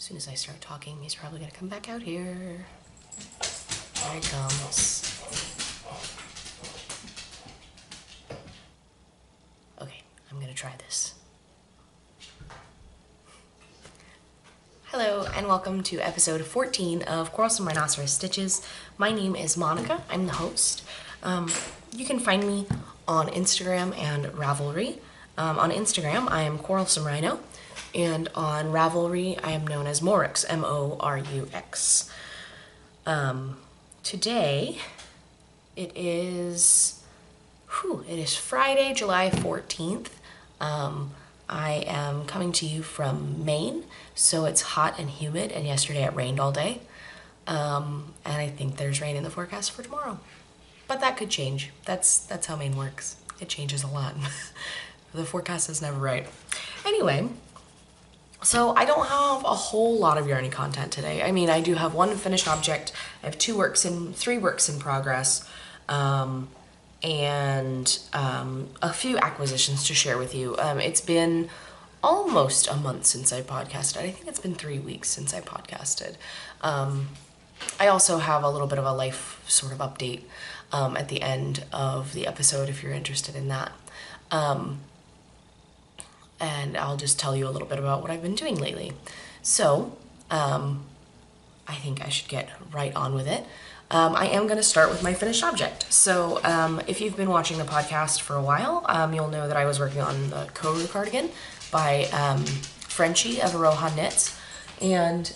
As soon as I start talking, he's probably gonna come back out here. There he comes. Okay, I'm gonna try this. Hello, and welcome to episode 14 of Quarrelsome Rhinoceros Stitches. My name is Monica, I'm the host. You can find me on Instagram and Ravelry. On Instagram, I am Quarrelsome Rhino, and on Ravelry, I am known as Morux, M-O-R-U-X. Today, it is Friday, July 14th. I am coming to you from Maine, so it's hot and humid, and yesterday it rained all day. And I think there's rain in the forecast for tomorrow. But that could change. That's how Maine works. It changes a lot. The forecast is never right. Anyway, so I don't have a whole lot of yarny content today. I mean, I do have one finished object. I have three works in progress, and a few acquisitions to share with you. It's been almost a month since I podcasted. I think it's been 3 weeks since I podcasted. I also have a little bit of a life sort of update at the end of the episode if you're interested in that. And I'll just tell you a little bit about what I've been doing lately. So, I think I should get right on with it. I am going to start with my finished object. So, if you've been watching the podcast for a while, you'll know that I was working on the Koru cardigan by Frenchie of Aroha Knits, and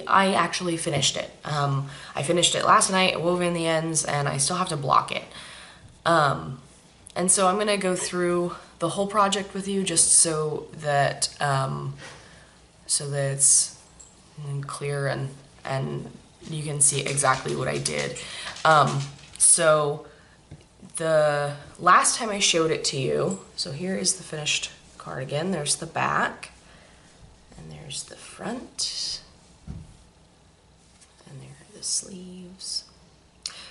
I actually finished it. I finished it last night, wove in the ends, and I still have to block it. And so I'm going to go through the whole project with you just so that it's clear and you can see exactly what I did. So the last time I showed it to you, so here is the finished cardigan. There's the back, and there's the front, and there are the sleeves.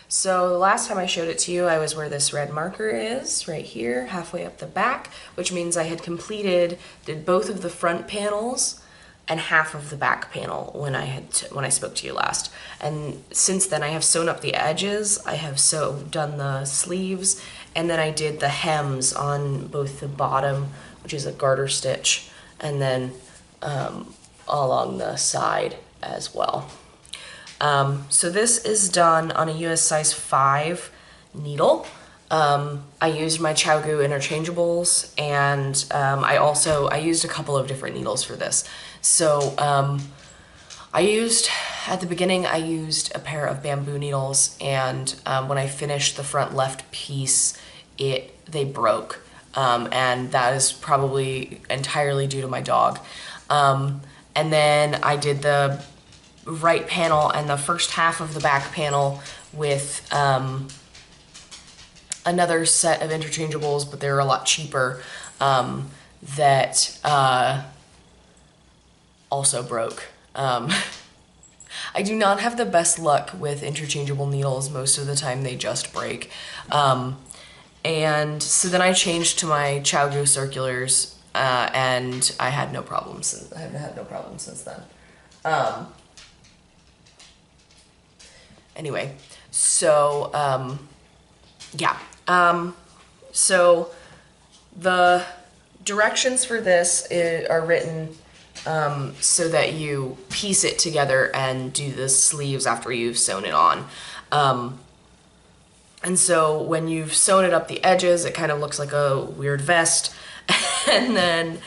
So the last time I showed it to you, I was where this red marker is, right here, halfway up the back, which means I had did both of the front panels and half of the back panel when I spoke to you last. And since then I have sewn up the edges, I have done the sleeves, and then I did the hems on both the bottom, which is a garter stitch, and then along the side as well. So this is done on a US size 5 needle. I used my ChowGoo interchangeables, and I used a couple of different needles for this. So at the beginning I used a pair of bamboo needles, and when I finished the front left piece, they broke, and that is probably entirely due to my dog. And then I did the right panel and the first half of the back panel with another set of interchangeables, but they're a lot cheaper, that also broke. I do not have the best luck with interchangeable needles. Most of the time they just break. And so then I changed to my ChowGoo circulars, and I had no problems. I haven't had no problems since then. Anyway, so, yeah. So the directions for this are written so that you piece it together and do the sleeves after you've sewn it on. And so when you've sewn it up the edges, it kind of looks like a weird vest. and then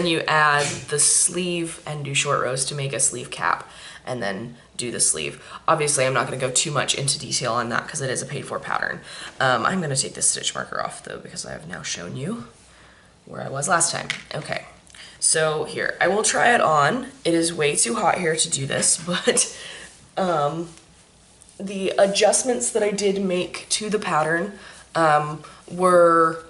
you add the sleeve and do short rows to make a sleeve cap, and then do the sleeve. Obviously, I'm not going to go too much into detail on that because it is a paid-for pattern. I'm going to take this stitch marker off, though, because I have now shown you where I was last time. Okay, so here, I will try it on. It is way too hot here to do this, but the adjustments that I did make to the pattern were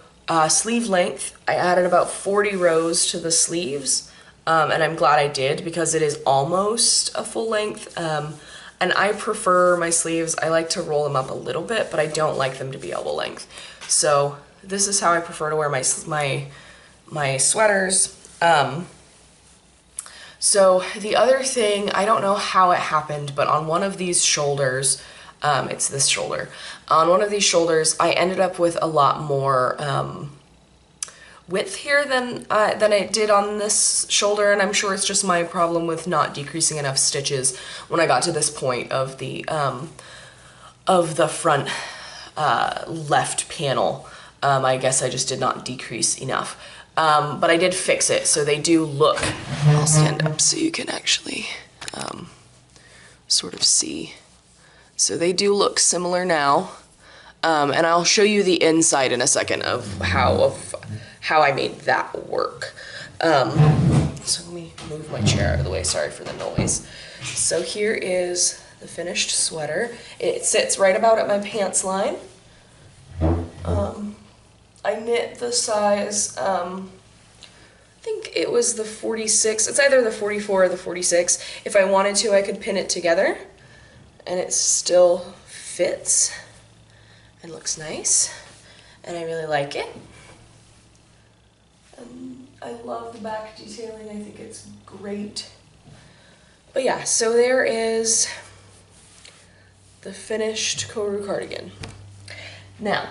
sleeve length. I added about 40 rows to the sleeves. And I'm glad I did because it is almost a full length. And I prefer my sleeves, I like to roll them up a little bit, but I don't like them to be elbow length. So this is how I prefer to wear my sweaters. So the other thing, I don't know how it happened, but on one of these shoulders, it's this shoulder, on one of these shoulders, I ended up with a lot more width here than I did on this shoulder, and I'm sure it's just my problem with not decreasing enough stitches when I got to this point of the front left panel. I guess I just did not decrease enough. But I did fix it, so they do look, I'll stand up so you can actually sort of see. So they do look similar now, and I'll show you the inside in a second of how I made that work. So let me move my chair out of the way, sorry for the noise. So here is the finished sweater. It sits right about at my pants line. I knit the size, I think it was the 46, it's either the 44 or the 46. If I wanted to, I could pin it together, and it still fits and looks nice, and I really like it. And I love the back detailing, I think it's great. But yeah, so there is the finished Koru cardigan. Now,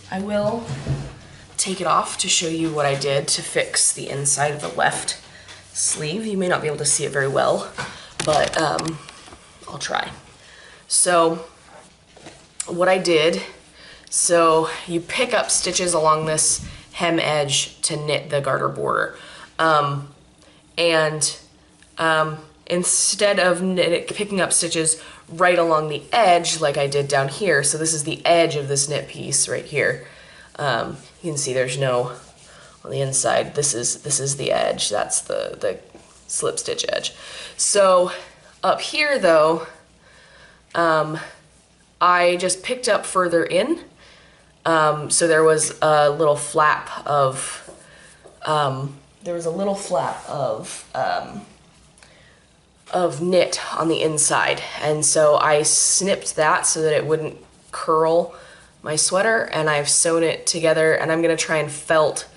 I will take it off to show you what I did to fix the inside of the left sleeve. You may not be able to see it very well, but I'll try. So what I did, so you pick up stitches along this hem edge to knit the garter border. Instead of picking up stitches right along the edge like I did down here, so this is the edge of this knit piece right here. You can see there's no, on the inside, this is the edge, that's the slip stitch edge. So up here though, I just picked up further in, so there was a little flap of, knit on the inside, and so I snipped that so that it wouldn't curl my sweater, and I've sewn it together, and I'm gonna try and felt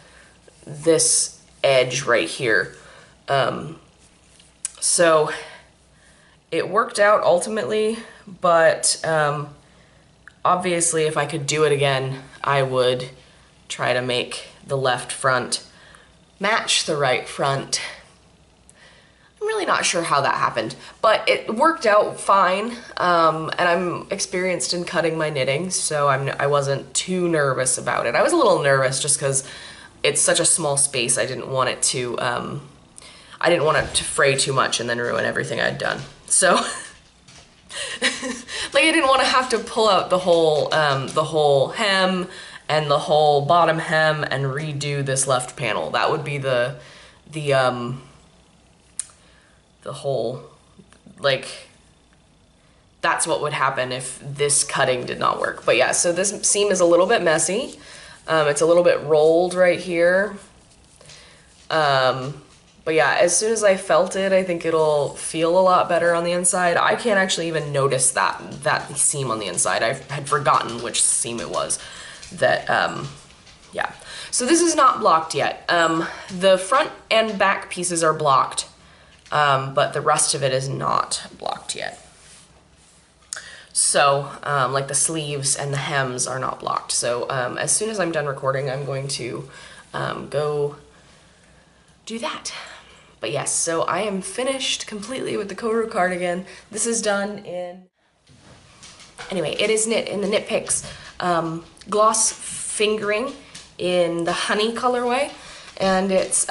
this edge right here. So it worked out ultimately, but obviously if I could do it again, I would try to make the left front match the right front. I'm really not sure how that happened, but it worked out fine, and I'm experienced in cutting my knitting, so I wasn't too nervous about it. I was a little nervous just because it's such a small space. I didn't want it to fray too much and then ruin everything I'd done. So, like, I didn't want to have to pull out the whole hem and the whole bottom hem and redo this left panel. That would be the whole, like, that's what would happen if this cutting did not work. But yeah, so this seam is a little bit messy. It's a little bit rolled right here. But yeah, as soon as I felt it, I think it'll feel a lot better on the inside. I can't actually even notice that seam on the inside. I had forgotten which seam it was. Yeah. So this is not blocked yet. The front and back pieces are blocked, but the rest of it is not blocked yet. So, like the sleeves and the hems are not blocked. So as soon as I'm done recording, I'm going to go do that. But yes, so I am finished completely with the Koru cardigan. This is done in, anyway, it is knit in the Knit Picks gloss fingering in the honey colorway, and it's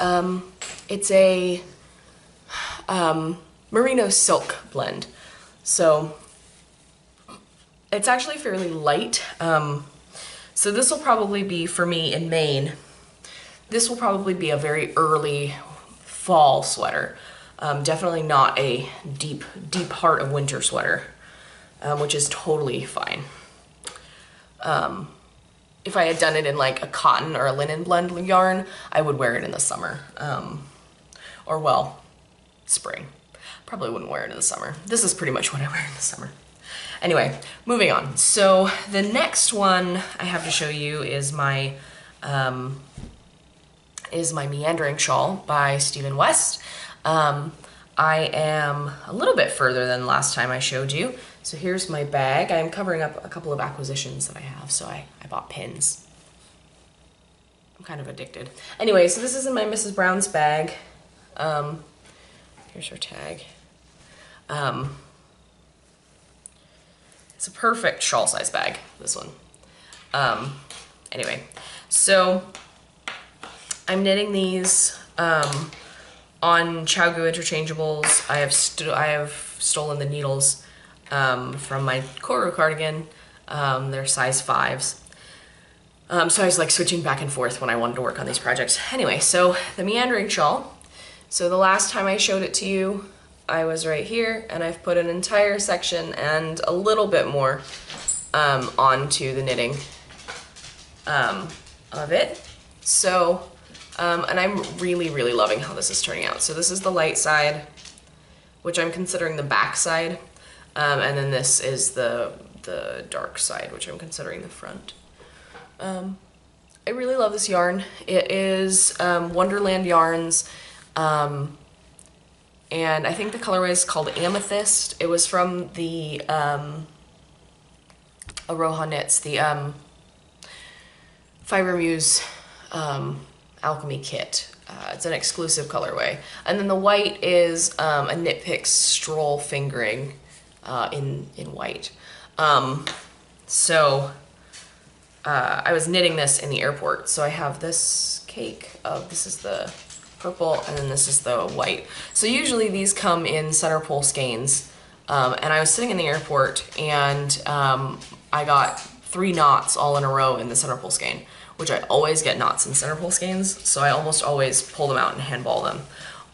a merino silk blend. So it's actually fairly light. So this will probably be, for me in Maine, this will probably be a very early fall sweater. Definitely not a deep heart of winter sweater, which is totally fine. If I had done it in like a cotton or a linen blend yarn, I would wear it in the summer, or well, spring. Probably wouldn't wear it in the summer. This is pretty much what I wear in the summer. Anyway, moving on. So the next one I have to show you is my is my Meandering Shawl by Stephen West. I am a little bit further than last time I showed you. So here's my bag. I'm covering up a couple of acquisitions that I have, so I bought pins. I'm kind of addicted. Anyway, so this is in my Mrs. Brown's bag. Here's her tag. It's a perfect shawl size bag, this one. Anyway, so I'm knitting these on ChowGoo interchangeables. I have stolen the needles from my Koru cardigan. They're size 5s. So I was like switching back and forth when I wanted to work on these projects. Anyway, so the Meandering Shawl. So the last time I showed it to you, I was right here, and I've put an entire section and a little bit more onto the knitting of it. So, and I'm really, really loving how this is turning out. So this is the light side, which I'm considering the back side, and then this is the dark side, which I'm considering the front. I really love this yarn. It is Wonderland Yarns, and I think the colorway is called Amethyst. It was from the Aroha Knits, the Fiber Muse Alchemy Kit. It's an exclusive colorway. And then the white is a Knit Picks Stroll Fingering in white. So I was knitting this in the airport. So I have this cake of, this is the purple, and then this is the white. So usually these come in center pole skeins, and I was sitting in the airport, and I got 3 knots all in a row in the center pole skein, which I always get knots in center pole skeins, so I almost always pull them out and handball them,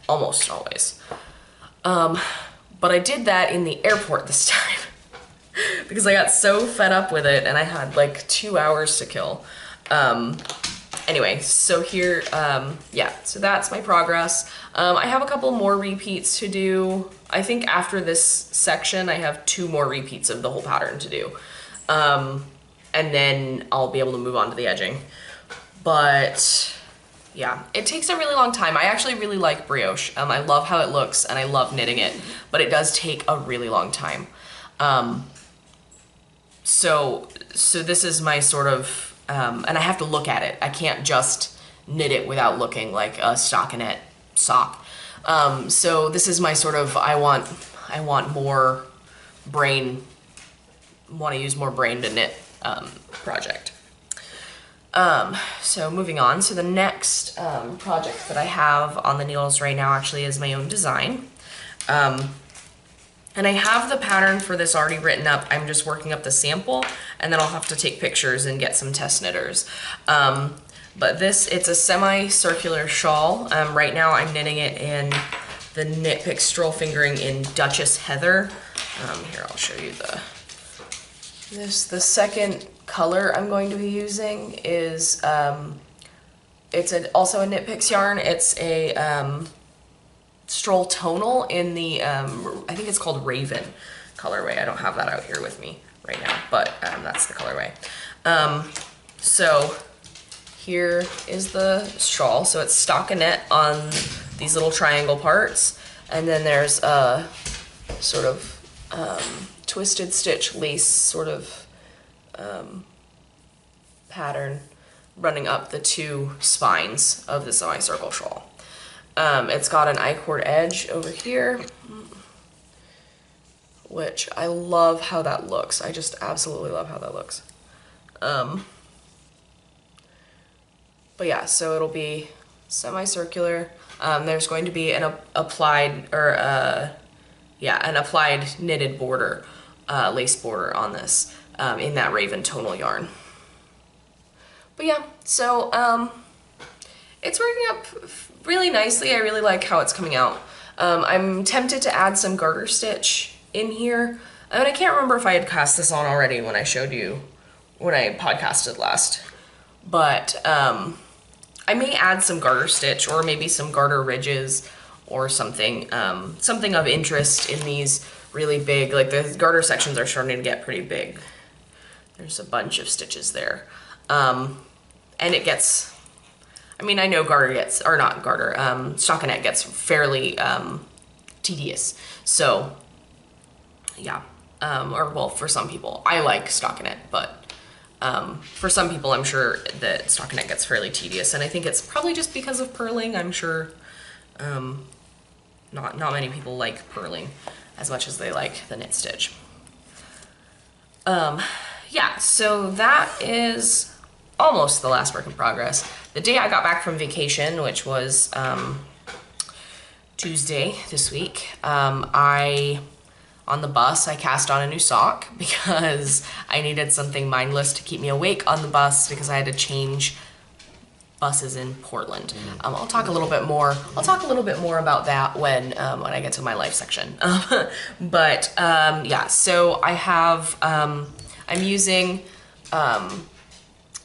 almost always. But I did that in the airport this time because I got so fed up with it, and I had like 2 hours to kill. Anyway, so here, yeah, so that's my progress. I have a couple more repeats to do. I think after this section, I have 2 more repeats of the whole pattern to do. And then I'll be able to move on to the edging. But yeah, it takes a really long time. I actually really like brioche. I love how it looks, and I love knitting it, but it does take a really long time. So this is my sort of, and I have to look at it. I can't just knit it without looking like a stockinette sock. So this is my sort of, I want more brain, want to use more brain to knit project. So moving on, so the next project that I have on the needles right now actually is my own design. And I have the pattern for this already written up. I'm just working up the sample, and then I'll have to take pictures and get some test knitters. But it's a semi-circular shawl. Right now I'm knitting it in the Knit Pick Stroll Fingering in Duchess Heather. Here, I'll show you the second color I'm going to be using is, it's also a Knit Picks yarn. It's a Stroll Tonal in the, I think it's called Raven colorway. I don't have that out here with me right now, but that's the colorway. So here is the shawl. So it's stockinette on these little triangle parts, and then there's a sort of twisted stitch lace sort of pattern running up the 2 spines of the semicircle shawl. It's got an I-cord edge over here, which I love how that looks. I just absolutely love how that looks. But yeah, so it'll be semicircular. There's going to be an applied, or an applied knitted border, lace border on this, in that Raven tonal yarn. But yeah, so it's working up really nicely. I really like how it's coming out. I'm tempted to add some garter stitch in here. I mean, I can't remember if I had cast this on already when I showed you, when I podcasted last, but I may add some garter stitch or maybe some garter ridges or something, something of interest in these really big, like the garter sections are starting to get pretty big. There's a bunch of stitches there. And it gets, I mean, I know garter gets, or not garter, stockinette gets fairly tedious. So yeah, or well, for some people, I like stockinette, but for some people, I'm sure that stockinette gets fairly tedious, and I think it's probably just because of purling. I'm sure not many people like purling as much as they like the knit stitch. Yeah, so that is almost the last work in progress. The day I got back from vacation, which was Tuesday this week, on the bus, I cast on a new sock because I needed something mindless to keep me awake on the bus because I had to change buses in Portland. I'll talk a little bit more about that when I get to my life section. But yeah, so I have, I'm using,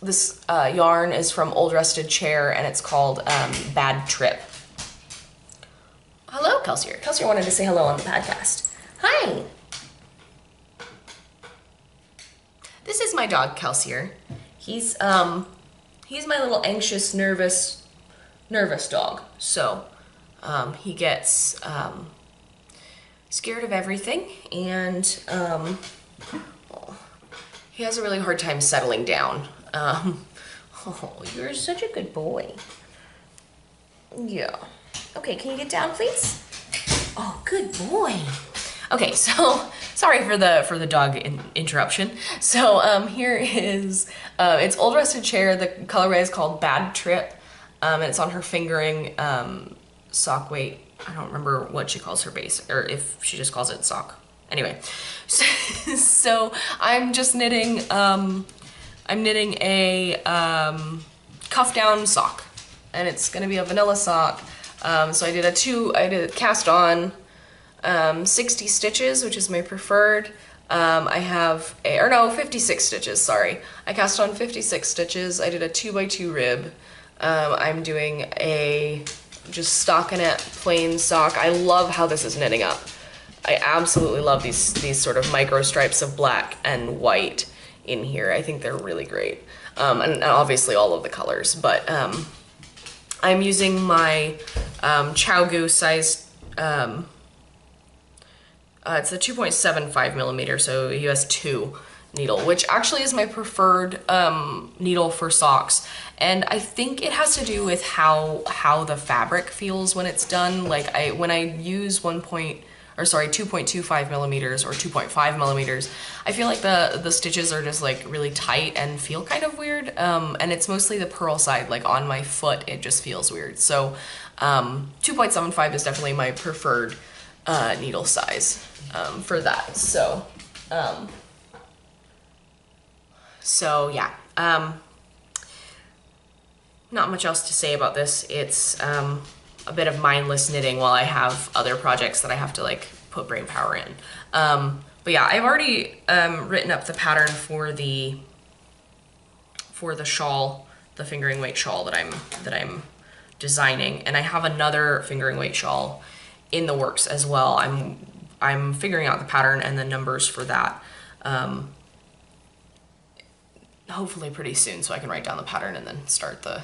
this yarn is from Old Rusted Chair, and it's called Bad Trip. Hello, Kelsier. Kelsier wanted to say hello on the podcast. Hi. This is my dog, Kelsier. He's my little anxious, nervous dog. So he gets scared of everything, and he has a really hard time settling down. Oh, you're such a good boy. Yeah. Okay, can you get down, please? Oh, good boy. Okay, so sorry for the dog interruption. So here is, it's Old Rusted Chair. The colorway is called Bad Trip, and it's on her fingering sock weight. I don't remember what she calls her base, or if she just calls it sock. Anyway, so I'm just knitting. I'm knitting a cuff down sock, and it's gonna be a vanilla sock. So I did a cast on 60 stitches, which is my preferred. I have 56 stitches, sorry. I cast on 56 stitches. I did a 2x2 rib. I'm doing a just stockinette plain sock. I love how this is knitting up. I absolutely love these sort of micro stripes of black and white in here. I think they're really great. And obviously all of the colors, but I'm using my Chowgu size, it's a 2.75 millimeter, so US 2 needle, which actually is my preferred needle for socks. And I think it has to do with how the fabric feels when it's done. Like when I use 2.25 millimeters or 2.5 millimeters, I feel like the stitches are just like really tight and feel kind of weird. And it's mostly the purl side, like on my foot, it just feels weird. So 2.75 is definitely my preferred needle size for that. So yeah, not much else to say about this. It's a bit of mindless knitting while I have other projects that I have to like put brain power in. But yeah, I've already written up the pattern for the shawl, the fingering weight shawl that I'm designing, and I have another fingering weight shawl in the works as well. I'm figuring out the pattern and the numbers for that. Hopefully pretty soon, so I can write down the pattern and then start the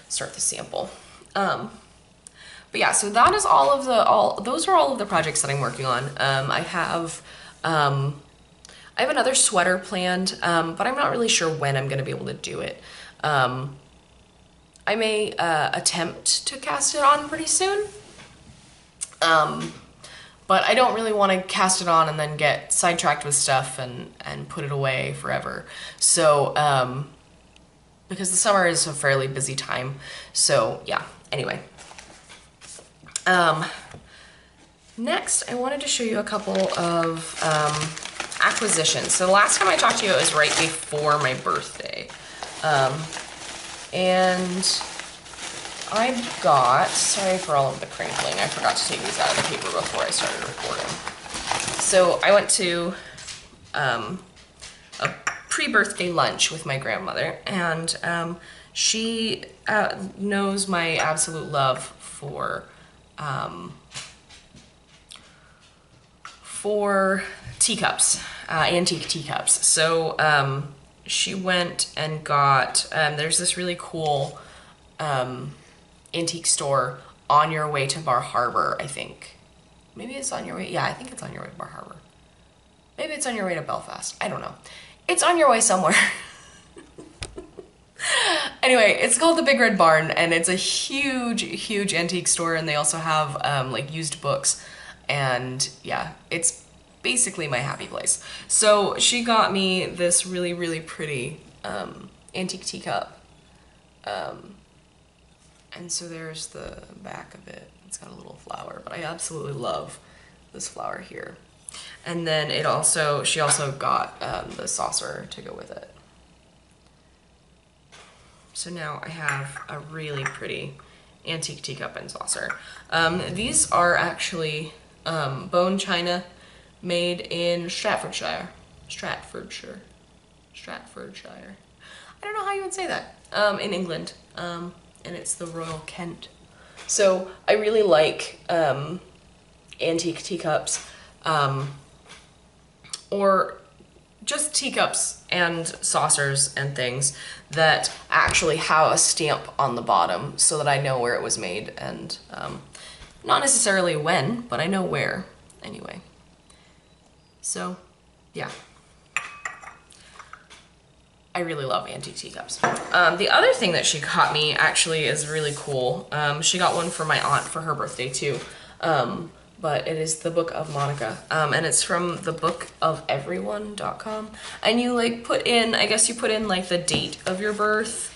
sample. But yeah, so that is those are all of the projects that I'm working on. I have another sweater planned, but I'm not really sure when I'm gonna be able to do it. I may attempt to cast it on pretty soon. But I don't really want to cast it on and then get sidetracked with stuff and put it away forever. So, because the summer is a fairly busy time. So yeah, anyway. Next, I wanted to show you a couple of acquisitions. So the last time I talked to you, it was right before my birthday. And I got, sorry for all of the crinkling, I forgot to take these out of the paper before I started recording. So I went to a pre-birthday lunch with my grandmother, and she knows my absolute love for teacups, antique teacups. So she went and got, there's this really cool antique store on your way to Bar Harbor, I think. Maybe it's on your way, yeah, I think it's on your way to Bar Harbor. Maybe it's on your way to Belfast, I don't know. It's on your way somewhere. Anyway, it's called the Big Red Barn, and it's a huge, huge antique store, and they also have like used books, and yeah, it's basically my happy place. So she got me this really, really pretty antique teacup. And so there's the back of it. It's got a little flower, but I absolutely love this flower here. And then she also got the saucer to go with it. So now I have a really pretty antique teacup and saucer. These are actually bone china made in Stratfordshire. I don't know how you would say that, in England. And it's the Royal Kent. So I really like antique teacups, or just teacups and saucers and things that actually have a stamp on the bottom so that I know where it was made, and not necessarily when, but I know where anyway. So yeah. I really love antique teacups. The other thing that she got me actually is really cool. She got one for my aunt for her birthday too. But it is the Book of Monica. And it's from thebookofelveryone.com. And you like put in, I guess you put in like the date of your birth,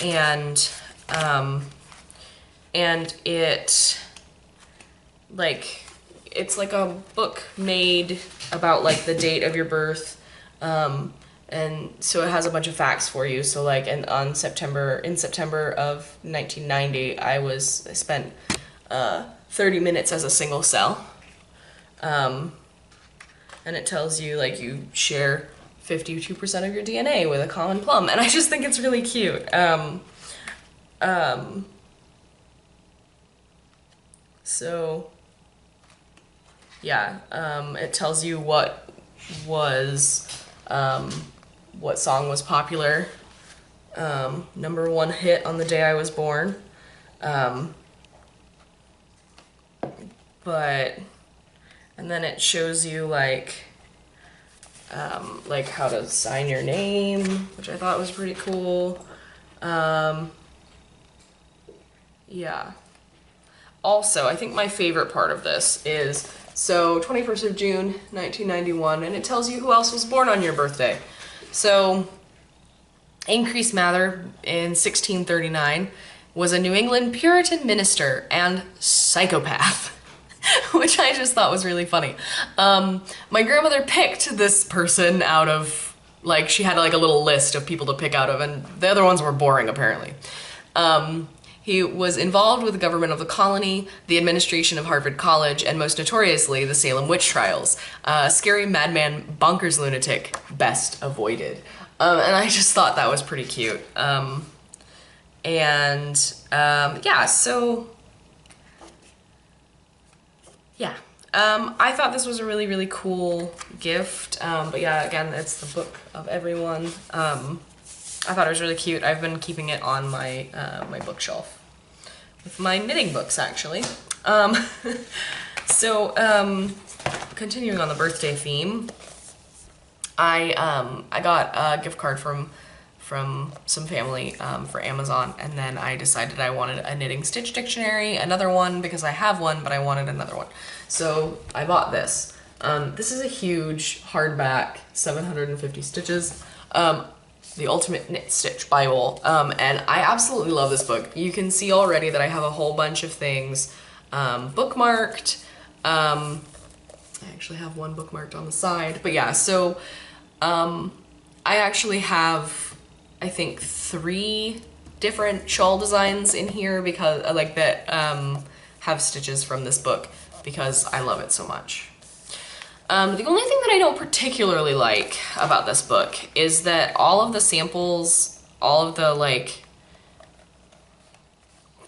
and it like, it's like a book made about like the date of your birth. And so it has a bunch of facts for you. So like in September of 1990, I spent 30 minutes as a single cell. And it tells you like you share 52% of your DNA with a common plum. And I just think it's really cute. So yeah, it tells you what song was popular, #1 hit on the day I was born, and then it shows you like how to sign your name, which I thought was pretty cool. Yeah. Also, I think my favorite part of this is, so 21st of June, 1991, and it tells you who else was born on your birthday. So, Increase Mather in 1639 was a New England Puritan minister and psychopath, which I just thought was really funny. My grandmother picked this person out of, like, she had like a little list of people to pick out of, and the other ones were boring apparently. He was involved with the government of the colony, the administration of Harvard College, and most notoriously, the Salem witch trials. Scary madman, bonkers lunatic, best avoided. And I just thought that was pretty cute. Yeah, so, yeah. I thought this was a really, really cool gift. But yeah, again, it's the Book of Everyone. I thought it was really cute. I've been keeping it on my my bookshelf with my knitting books, actually. Continuing on the birthday theme, I got a gift card from some family for Amazon, and then I decided I wanted a knitting stitch dictionary, another one because I have one, but I wanted another one. So I bought this. This is a huge hardback, 750 stitches. The Ultimate Knit Stitch Bible, and I absolutely love this book. You can see already that I have a whole bunch of things bookmarked. I actually have one bookmarked on the side, but yeah, so I actually have, I think, 3 different shawl designs in here because that have stitches from this book because I love it so much. The only thing that I don't particularly like about this book is that all of the samples, all of the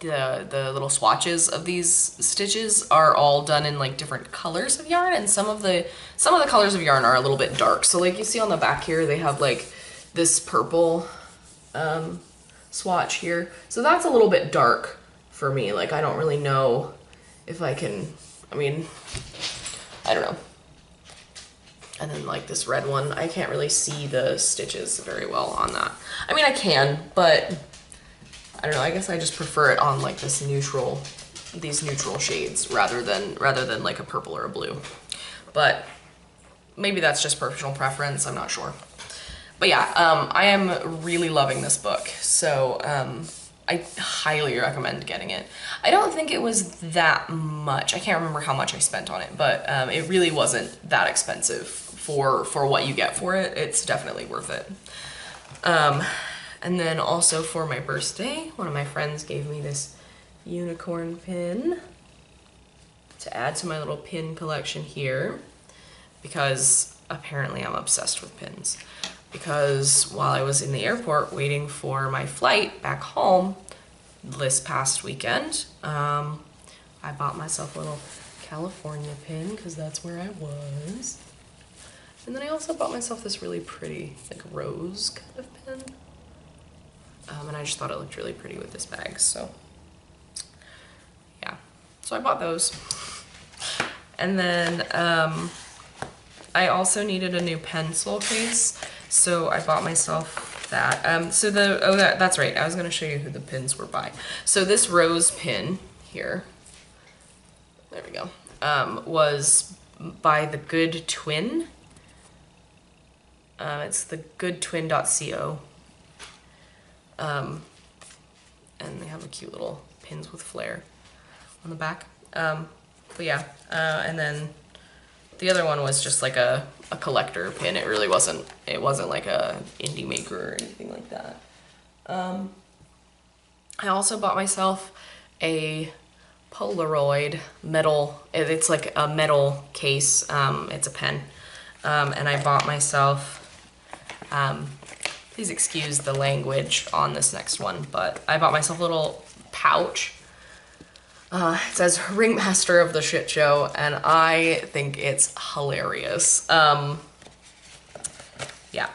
the little swatches of these stitches are all done in like different colors of yarn, and some of the colors of yarn are a little bit dark. So like you see on the back here, they have like this purple swatch here. So that's a little bit dark for me. Like, I don't really know if I can, I mean, I don't know. And then like this red one, I can't really see the stitches very well on that. I mean, I can, but I don't know, I guess I just prefer it on like this neutral, these neutral shades rather than like a purple or a blue. But maybe that's just personal preference, I'm not sure. But yeah, I am really loving this book, so I highly recommend getting it. I don't think it was that much. I can't remember how much I spent on it, but it really wasn't that expensive for what you get for it. It's definitely worth it. And then also for my birthday, one of my friends gave me this unicorn pin to add to my little pin collection here, because apparently I'm obsessed with pins. Because while I was in the airport waiting for my flight back home this past weekend, I bought myself a little California pin because that's where I was. And then I also bought myself this really pretty, like, rose kind of pin. And I just thought it looked really pretty with this bag, so yeah. So I bought those. And then I also needed a new pencil case, so I bought myself that. That's right, I was gonna show you who the pins were by. So this rose pin here, there we go, was by the Good Twin. It's the goodtwin.co. And they have a cute little pins with flair on the back. But yeah, and then the other one was just like a collector pin. It really wasn't, like a indie maker or anything like that. I also bought myself a Polaroid metal, it's like a metal case, it's a pen. And I bought myself, please excuse the language on this next one, but I bought myself a little pouch. It says Ringmaster of the Shit Show, and I think it's hilarious. Yeah.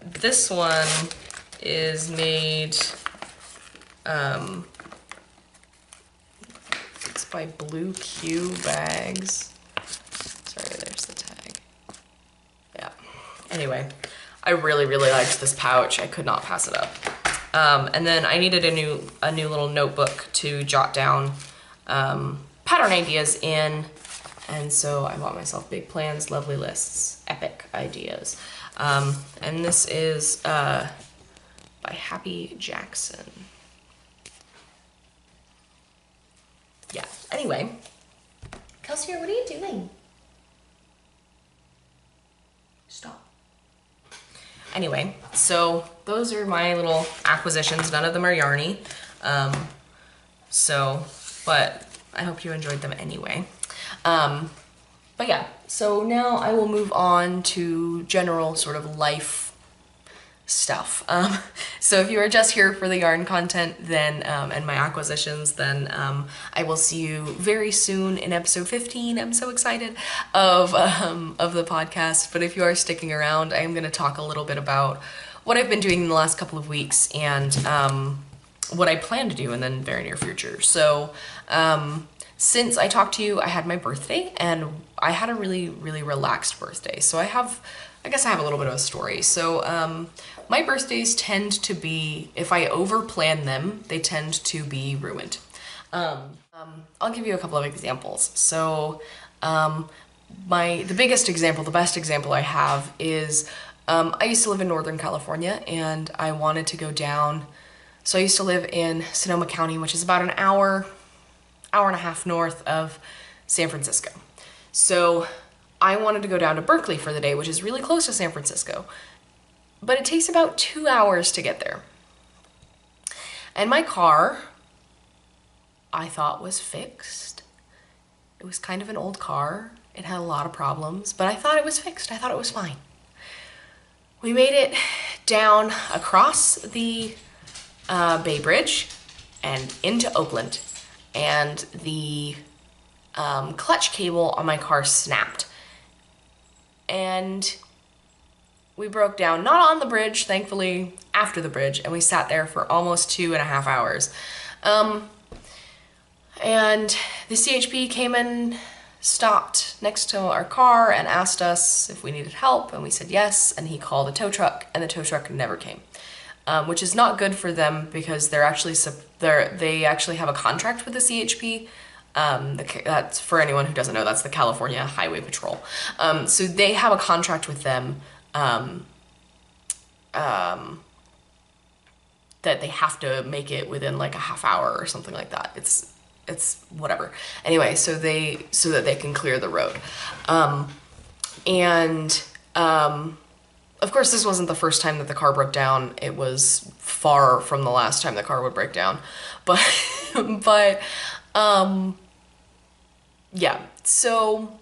This one is made, it's by Blue Q Bags. Sorry, there's the tag. Yeah. Anyway, I really, really liked this pouch. I could not pass it up. And then I needed a new little notebook to jot down pattern ideas in, and so I bought myself Big Plans, Lovely Lists, Epic Ideas. And this is by Happy Jackson. Yeah, anyway. Kelsey, what are you doing? Stop. Anyway, so those are my little acquisitions. None of them are yarny. But I hope you enjoyed them anyway. But yeah, so now I will move on to general sort of life stuff. So if you are just here for the yarn content, then and my acquisitions, then I will see you very soon in episode 15. I'm so excited of the podcast. But if you are sticking around, I am going to talk a little bit about what I've been doing in the last couple of weeks and what I plan to do in the very near future. So since I talked to you, I had my birthday, and I had a really, really relaxed birthday. So I guess I have a little bit of a story. So my birthdays tend to be, if I over-plan them, they tend to be ruined. I'll give you a couple of examples. So the biggest example, the best example I have is I used to live in Northern California, and I wanted to go down. So I used to live in Sonoma County, which is about an hour and a half north of San Francisco. So I wanted to go down to Berkeley for the day, which is really close to San Francisco, but it takes about 2 hours to get there. And my car, I thought, was fixed. It was kind of an old car. It had a lot of problems, but I thought it was fixed. I thought it was fine. We made it down across the Bay Bridge and into Oakland, and the clutch cable on my car snapped. And we broke down, not on the bridge, thankfully, after the bridge, and we sat there for almost 2.5 hours. And the CHP came and stopped next to our car and asked us if we needed help, and we said yes, and he called a tow truck, and the tow truck never came. Which is not good for them because they actually have a contract with the CHP. That's, for anyone who doesn't know, that's the California Highway Patrol. So they have a contract with them that they have to make it within like a half hour or something like that. It's whatever. Anyway, so that they can clear the road. Of course, this wasn't the first time that the car broke down. It was far from the last time the car would break down. But yeah, so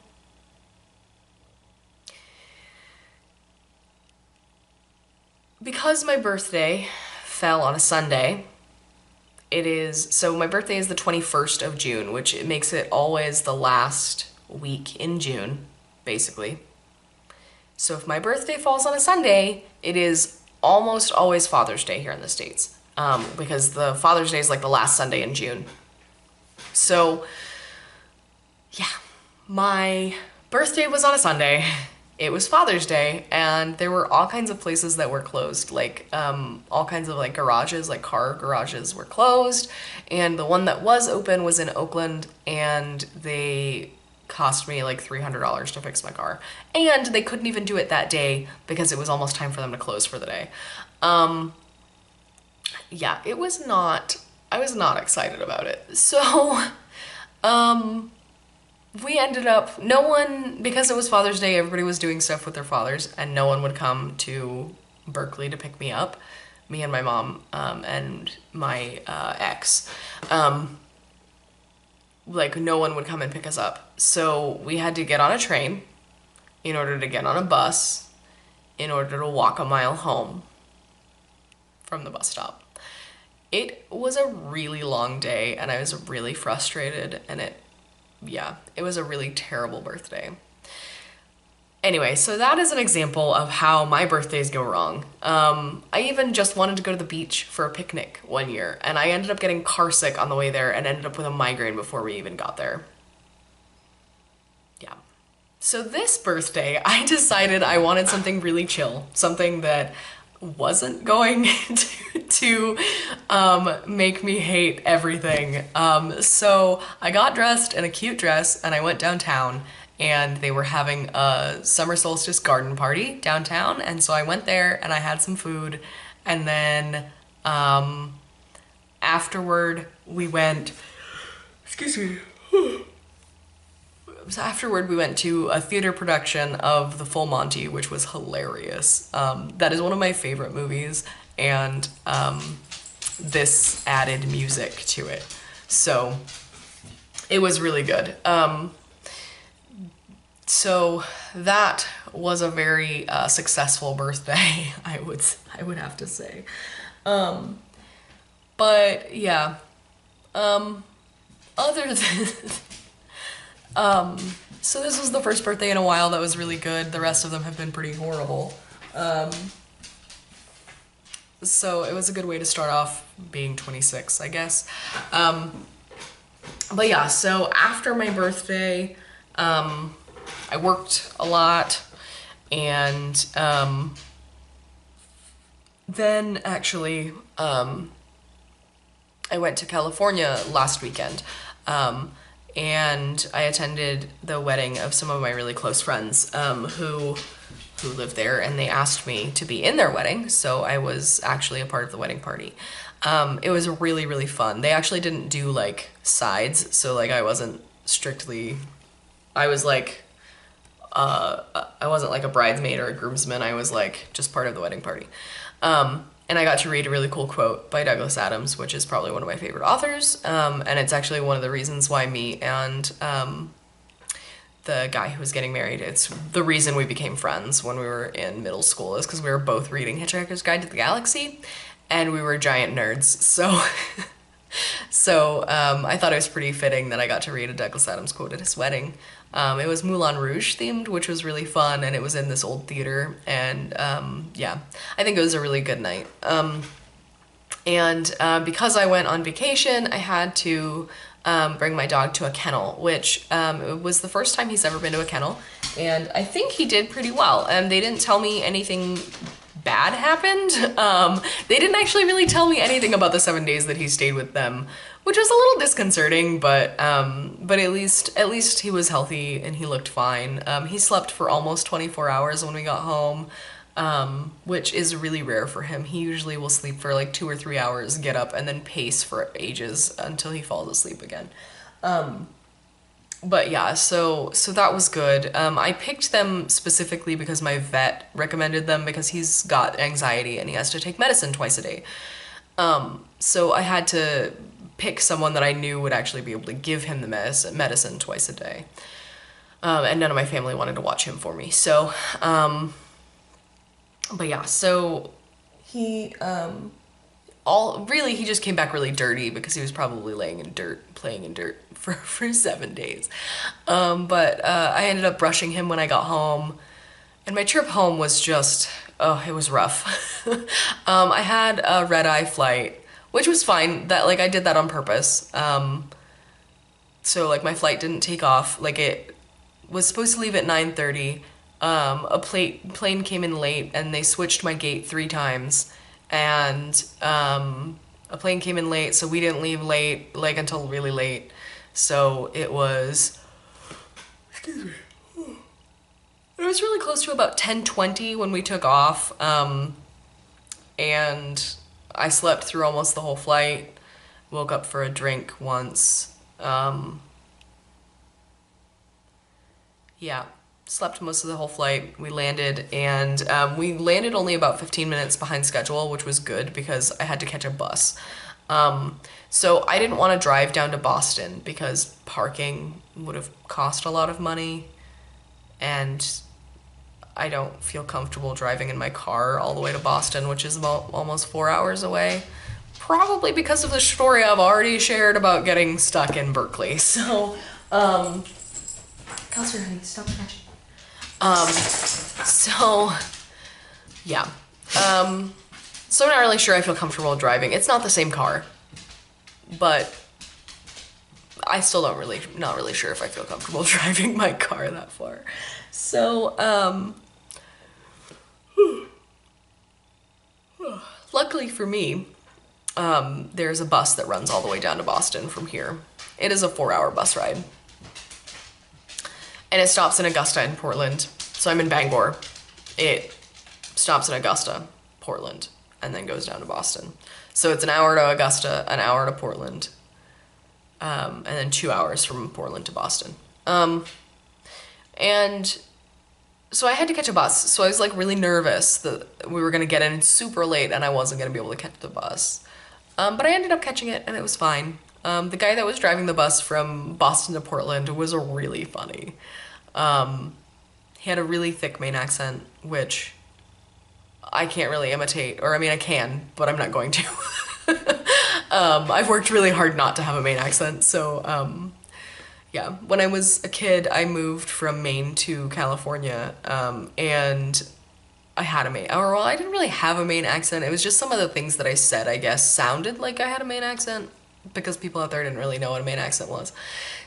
because my birthday fell on a Sunday, so my birthday is the 21st of June, which it makes it always the last week in June, basically. So if my birthday falls on a Sunday, it is almost always Father's Day here in the States, because the Father's Day is like the last Sunday in June. So yeah, my birthday was on a Sunday. It was Father's Day, and there were all kinds of places that were closed, like all kinds of like garages, like car garages were closed, and the one that was open was in Oakland, and they cost me like $300 to fix my car, and they couldn't even do it that day because it was almost time for them to close for the day. Yeah, I was not excited about it. So we ended up, because it was Father's Day, everybody was doing stuff with their fathers, and no one would come to Berkeley to pick me up, me and my mom, and my ex. Like, no one would come and pick us up. So we had to get on a train in order to get on a bus in order to walk a mile home from the bus stop. It was a really long day, and I was really frustrated, and it was a really terrible birthday. Anyway, so that is an example of how my birthdays go wrong. I even just wanted to go to the beach for a picnic one year, and I ended up getting car sick on the way there and ended up with a migraine before we even got there. Yeah. So this birthday, I decided I wanted something really chill, something that wasn't going to make me hate everything. So I got dressed in a cute dress and I went downtown, and they were having a summer solstice garden party downtown, and so I went there and I had some food, and then afterward we went to a theater production of The Full Monty, which was hilarious. That is one of my favorite movies, and this added music to it, so it was really good. So that was a very successful birthday, I would have to say. But yeah, other than so this was the first birthday in a while that was really good. The rest of them have been pretty horrible. So it was a good way to start off being 26, I guess. But yeah, so after my birthday, I worked a lot, and then actually I went to California last weekend, and I attended the wedding of some of my really close friends who live there, and they asked me to be in their wedding, so I was actually a part of the wedding party. It was really, really fun. They actually didn't do like sides, so like I wasn't like a bridesmaid or a groomsman. I was like just part of the wedding party. And I got to read a really cool quote by Douglas Adams, which is probably one of my favorite authors. And it's actually one of the reasons why me and the guy who was getting married, it's the reason we became friends when we were in middle school, is because we were both reading Hitchhiker's Guide to the Galaxy, and we were giant nerds. So So I thought it was pretty fitting that I got to read a Douglas Adams quote at his wedding. It was Moulin Rouge themed, which was really fun, and it was in this old theater, and yeah, I think it was a really good night. And because I went on vacation, I had to bring my dog to a kennel, which it was the first time he's ever been to a kennel, and I think he did pretty well. They didn't tell me anything bad happened. They didn't actually really tell me anything about the 7 days that he stayed with them, which was a little disconcerting, but at least he was healthy and he looked fine. He slept for almost 24 hours when we got home, which is really rare for him. He usually will sleep for like 2 or 3 hours, get up, and then pace for ages until he falls asleep again. But yeah, so that was good. I picked them specifically because my vet recommended them because he's got anxiety and he has to take medicine twice a day. So I had to pick someone that I knew would actually be able to give him the medicine twice a day. And none of my family wanted to watch him for me. So, but yeah, so he, he just came back really dirty because he was probably laying in dirt, playing in dirt for 7 days. But I ended up brushing him when I got home, and my trip home was just, oh, it was rough. I had a red-eye flight, which was fine. That, like, I did that on purpose. So, like, my flight didn't take off. Like, it was supposed to leave at 9:30. A plane came in late, and they switched my gate 3 times. And a plane came in late, so we didn't leave late, like, until really late. So it was, excuse me, it was really close to about 10:20 when we took off. And I slept through almost the whole flight, woke up for a drink once. Yeah, slept most of the whole flight. We landed, and we landed only about 15 minutes behind schedule, which was good because I had to catch a bus. So I didn't want to drive down to Boston because parking would have cost a lot of money, and I don't feel comfortable driving in my car all the way to Boston, which is about almost 4 hours away. Probably because of the story I've already shared about getting stuck in Berkeley. So, Kelsey, honey, stop catching. So, yeah. So I'm not really sure I feel comfortable driving. It's not the same car, but I still not really sure if I feel comfortable driving my car that far. So, luckily for me, there's a bus that runs all the way down to Boston from here. It is a 4-hour bus ride. And it stops in Augusta and Portland. So I'm in Bangor. It stops in Augusta, Portland, and then goes down to Boston. So it's an hour to Augusta, an hour to Portland, and then 2 hours from Portland to Boston. And so I had to catch a bus. So I was like really nervous that we were gonna get in super late and I wasn't gonna be able to catch the bus. But I ended up catching it and it was fine. The guy that was driving the bus from Boston to Portland was really funny. He had a really thick Maine accent, which I can't really imitate, or I mean I can, but I'm not going to. I've worked really hard not to have a Maine accent, so yeah. When I was a kid, I moved from Maine to California, and I had a Maine, or well, I didn't really have a Maine accent. It was just some of the things that I said, I guess, sounded like I had a Maine accent, because people out there didn't really know what a Maine accent was.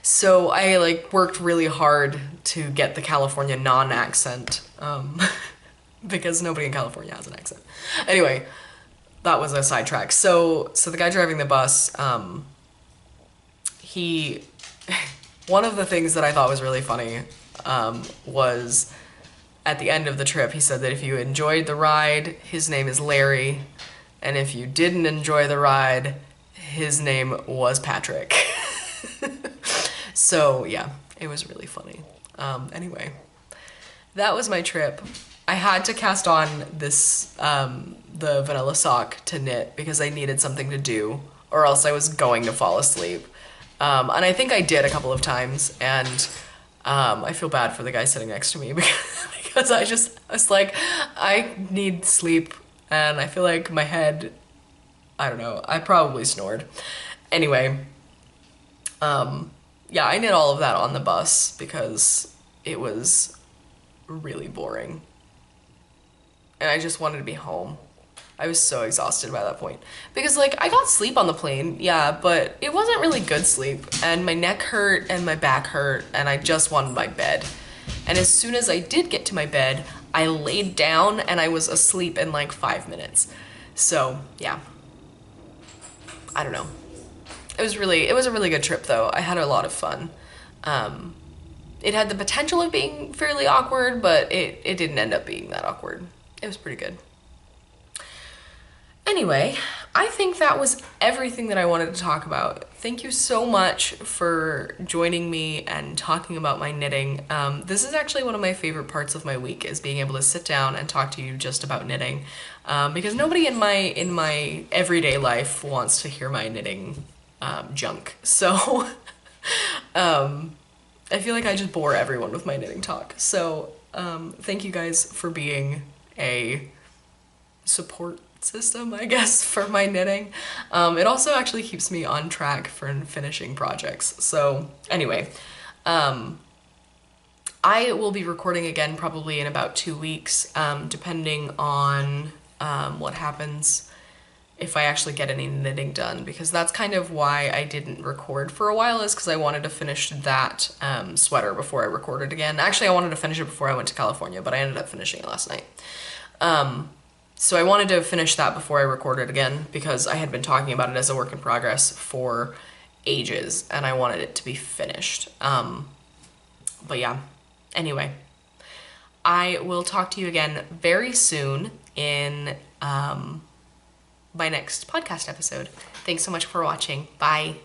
So I like worked really hard to get the California non-accent, because nobody in California has an accent. Anyway, that was a sidetrack. So the guy driving the bus, he, one of the things that I thought was really funny, was at the end of the trip, he said that if you enjoyed the ride, his name is Larry, and if you didn't enjoy the ride, his name was Patrick. So yeah, it was really funny. Anyway, that was my trip. I had to cast on this, the vanilla sock to knit because I needed something to do, or else I was going to fall asleep. And I think I did a couple of times, and I feel bad for the guy sitting next to me because I was like, I need sleep, and I feel like my head, I don't know, I probably snored. Anyway, yeah, I knit all of that on the bus because it was really boring. And I just wanted to be home. I was so exhausted by that point. Because, like, I got sleep on the plane, yeah, but it wasn't really good sleep. And my neck hurt and my back hurt, and I just wanted my bed. And as soon as I did get to my bed, I laid down and I was asleep in like 5 minutes. So, yeah. I don't know. It was a really good trip though. I had a lot of fun. It had the potential of being fairly awkward, but it didn't end up being that awkward. It was pretty good. Anyway, I think that was everything that I wanted to talk about. Thank you so much for joining me and talking about my knitting. This is actually one of my favorite parts of my week, is being able to sit down and talk to you just about knitting, because nobody in my everyday life wants to hear my knitting junk. So I feel like I just bore everyone with my knitting talk. So thank you guys for being a support system, I guess, for my knitting. It also actually keeps me on track for finishing projects. So anyway, I will be recording again probably in about 2 weeks, depending on what happens, if I actually get any knitting done, because that's kind of why I didn't record for a while, is because I wanted to finish that sweater before I recorded again. Actually, I wanted to finish it before I went to California, but I ended up finishing it last night. So I wanted to finish that before I recorded again, because I had been talking about it as a work in progress for ages, and I wanted it to be finished. But yeah, anyway, I will talk to you again very soon in my next podcast episode. Thanks so much for watching. Bye.